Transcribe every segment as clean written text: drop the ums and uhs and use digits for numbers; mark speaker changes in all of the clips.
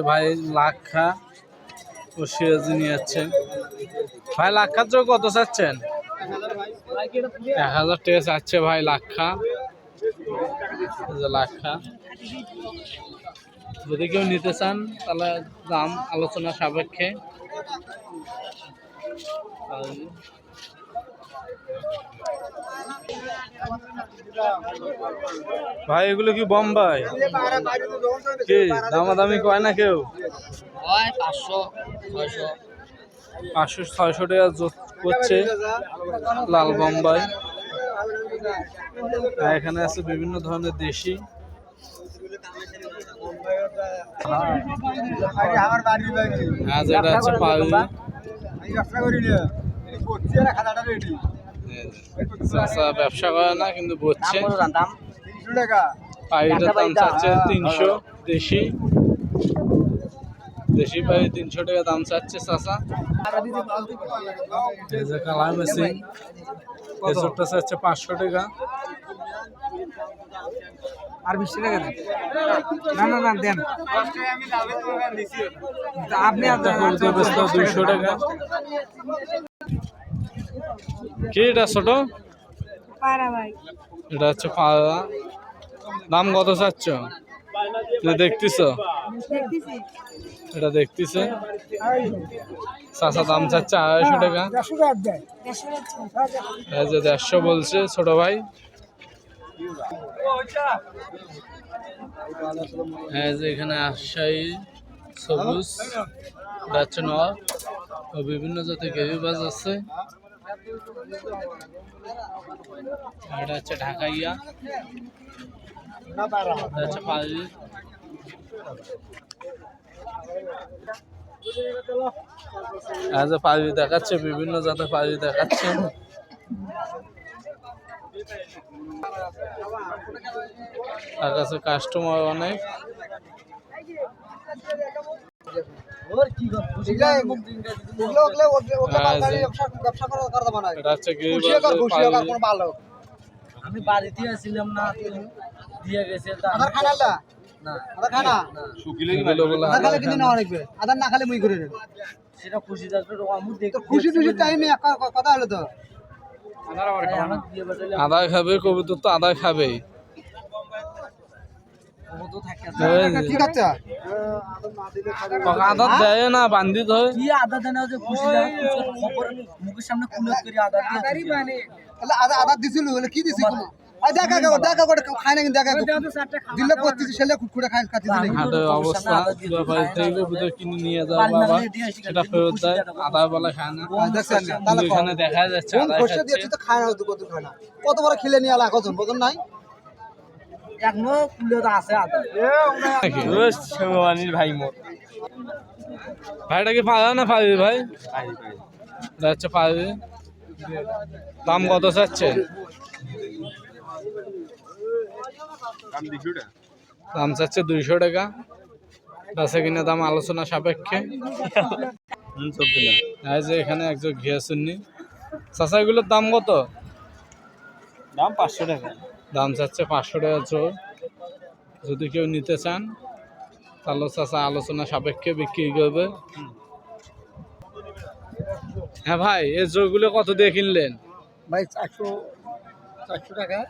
Speaker 1: ভাই লাক্ষা ও সিরাজি নিয়ে যাচ্ছে। ভাই লাক্ষার জন্য কত চাচ্ছেন? 1000 টাকা চাচ্ছে ভাই লাক্ষা। লাক্ষা যদি কেউ নিতে চান তাহলে দাম আলোচনা সাপেক্ষে। ভাই এগুলো কি বোম্বাই? কি দামাদামি কয় না কেউ? 500-600 টাকা করছে লাল বোম্বাই। এখানে আছে বিভিন্ন ধরনের দেশি। যেটা হচ্ছে পাউরি। ব্যবসা করে না কিন্তু বলছে পাইটার দাম চাচ্ছে 300। দেশি পাই 300 টাকা দাম চাচ্ছে চাচা। কালার মেশিন এজোরটা চাচ্ছে 500 টাকা।
Speaker 2: আর 20 টাকা দেন। না দেন আপনি।
Speaker 1: একটা ফুলতে বেচতে 200 টাকা। কি এটা ছোট? এটা হচ্ছে পায়রা। দাম কত চাচ্ছ? দেখতেছ? এটা দেখতেছে চাচা দাম চাচ্ছে 250 টাকা। 150 বলছে ছোট ভাই। এখানে আশাই সবুজ যাচ্ছে নয় ও বিভিন্ন জাতের গেরিবাজ আছে। এটা হচ্ছে ঢাকাইয়া। হচ্ছে পালি। পালি দেখাচ্ছে, বিভিন্ন জাতের পালি দেখাচ্ছে। তার কাছে কাস্টমার অনেক।
Speaker 2: আমি বাড়িতে আসছিলাম না, দিয়ে গেছে সেটা খুশি খুশি টাইম কথা হলো তো।
Speaker 1: আদা খাবে কবুতর তো আদা খাবেই। আদা দেয় না বান্ধিত হয়
Speaker 2: কি আদা দেয় না যে খুশি খবর মুখের সামনে কুলত করে আদা দিয়ে আদা দিছিল কি দিছিল
Speaker 1: কিনে নিয়ে যাওয়া বাবা সেটা ফেরত দেয়। আদা বলা খায় না। এখানে দেখা যাচ্ছে
Speaker 2: কত বড় খেলে নিয়ে আলা কত বোঝন নাই। এখনো কুলত আছে আদা। ভাই মোর
Speaker 1: ভাইটা কি পাওয়া না পাবি ভাই? আচ্ছা পাবি। দাম কত চাচ্ছে? দাম চাচ্ছে 200 টাকা। বেচা কিনা দাম আলোচনা সাপেক্ষে। এখানে একজন ঘিয়া শুননি চাচা এগুলোর দাম কত?
Speaker 2: দাম 500 টাকা।
Speaker 1: দাম চাচ্ছে 500 টাকা জোর। যদি কেউ নিতে চান তাহলে চাচা আলোচনা সাপেক্ষে বিক্রি করবে। হ্যাঁ ভাই এই জোরগুলো কত দিয়ে কিনলেন?
Speaker 2: ভাই 400 টাকা।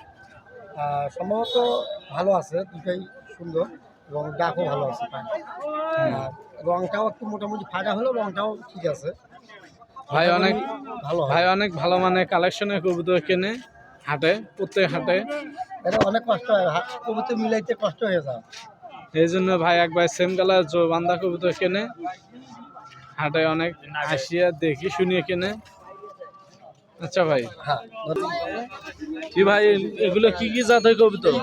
Speaker 2: সম্ভবত ভালো আছে, দুটাই সুন্দর এবং ডাকও ভালো আছে। রংটাও একটু মোটামুটি ফাটা হলেও রংটাও ঠিক আছে।
Speaker 1: ভাই অনেক ভালো, ভাই অনেক ভালো মানে কালেকশনের কবুতর কেনে হাটে, প্রত্যেক হাটে।
Speaker 2: এটা অনেক কষ্ট হয়, কবুতর মিলাইতে কষ্ট হয়ে যায়।
Speaker 1: এই জন্য ভাই একবার সেম কালার জো বান্ধা কবুতর কেনে হাটে, অনেক আসিয়া দেখি শুনিয়ে কেনে। আচ্ছা ভাই কি ভাই এগুলো কি কি জাতের কবুতর?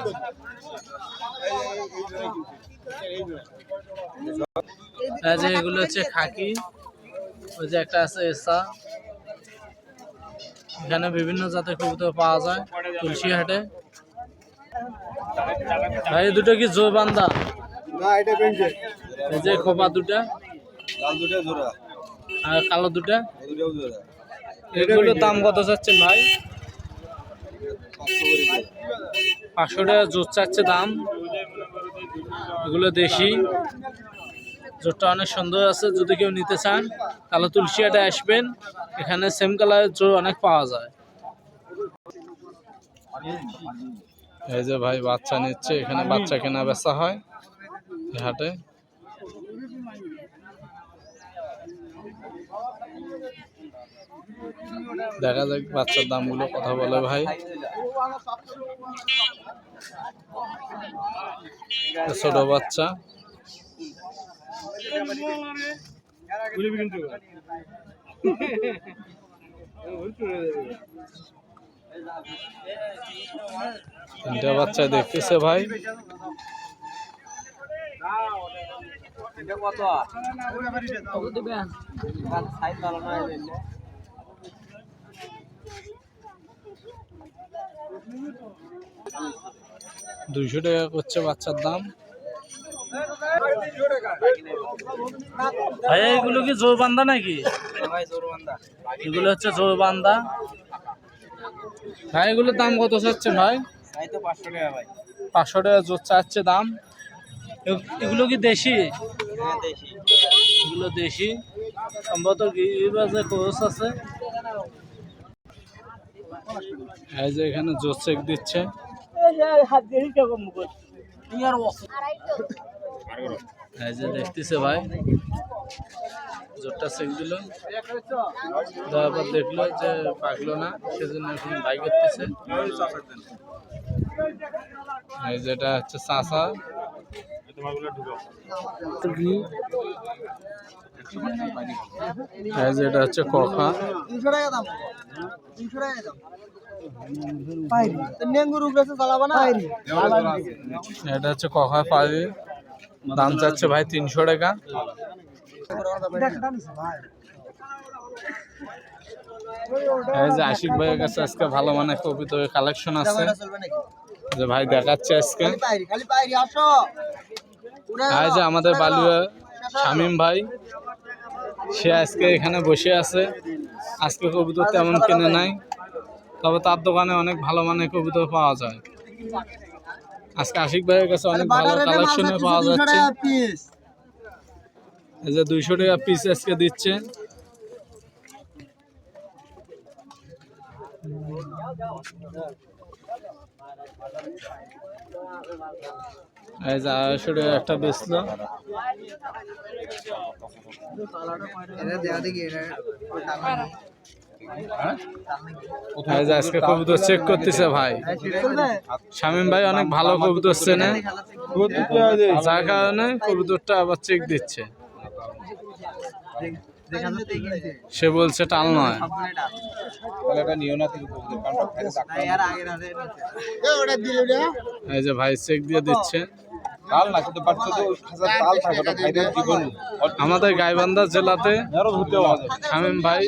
Speaker 1: এগুলো হচ্ছে খাকি। ওই যে একটা আছে এসা। এখানে বিভিন্ন জাতের কবুতর পাওয়া যায় তুলসী হাটে। ভাই দুটো কি জোর বান্ধা? এই যে খোপা দুটা, আর কালো দুটা। এগুলোর দাম কত চাচ্ছেন ভাই? 500 টাকা জোর চাচ্ছে দাম। এগুলো দেশি। জোরটা অনেক সুন্দর আছে, যদি কেউ নিতে চান তাহলে তুলসিয়াটা আসবেন, এখানে সেম কালারের জোর অনেক পাওয়া যায়। এই যে ভাই বাচ্চা নিচ্ছে, এখানে বাচ্চা কেনা বেচা হয় এই হাটে। দেখা যাক বাচ্চার দামগুলো কথা বলে ভাই। ছোট বাচ্চা তিনটা বাচ্চা দেখতেছে ভাই। $200 করছে বাচ্চার দাম। ভাই এগুলো কি জোর বান্ধা নাকি? এগুলো হচ্ছে জোর বান্ধা। ভাই এগুলোর দাম কত চাচ্ছে ভাই? 500 টাকা জোর চাচ্ছে দাম। এগুলো কি দেশি? এগুলো দেশি, সম্ভবত গিরিবাজে খরচ আছে। এই যে এখানে জোর চেক দিচ্ছে। এই যে দেখতেছে ভাই, জোরটা চেক দিল, দেওয়ার পর দেখলো যে পাকলো না, সেজন্য এখন বাই করতেছে। এই যেটা হচ্ছে চাষা, এই যেটা হচ্ছে কখা, এটা হচ্ছে কখা পাড়ি, দাম চাচ্ছে ভাই 300 টাকা। এই যে আশিক ভাইয়ের কাছে আজকে ভালো মানের কবুতরের কালেকশন আছে, যে ভাই দেখাচ্ছে আজকে। এই যে আমাদের বালুয়া শামীম ভাই, সে আজকে এখানে বসে আছে। আজকে কবুতর তেমন কিনে নাই, তবে তার দোকানে অনেক ভালো মানের কবুতর পাওয়া যায়। আজকে আশিক ভাইয়ের কাছে অনেক ভালো কালেকশনে পাওয়া যাচ্ছে। এই যে 200 টাকা পিস আজকে দিচ্ছে। এই যে 250 টাকা একটা বেচলো। এই যে আজকে কবুতর চেক করতেছে ভাই শামীম ভাই, অনেক ভালো কবুতর চেনে, যার কারণে কবুতরটা আবার চেক দিচ্ছে। সে বলছে টাল নয়। এই যে ভাই চেক দিয়ে দিচ্ছে। আমাদের গাইবান্ধা জেলাতে শামীম ভাই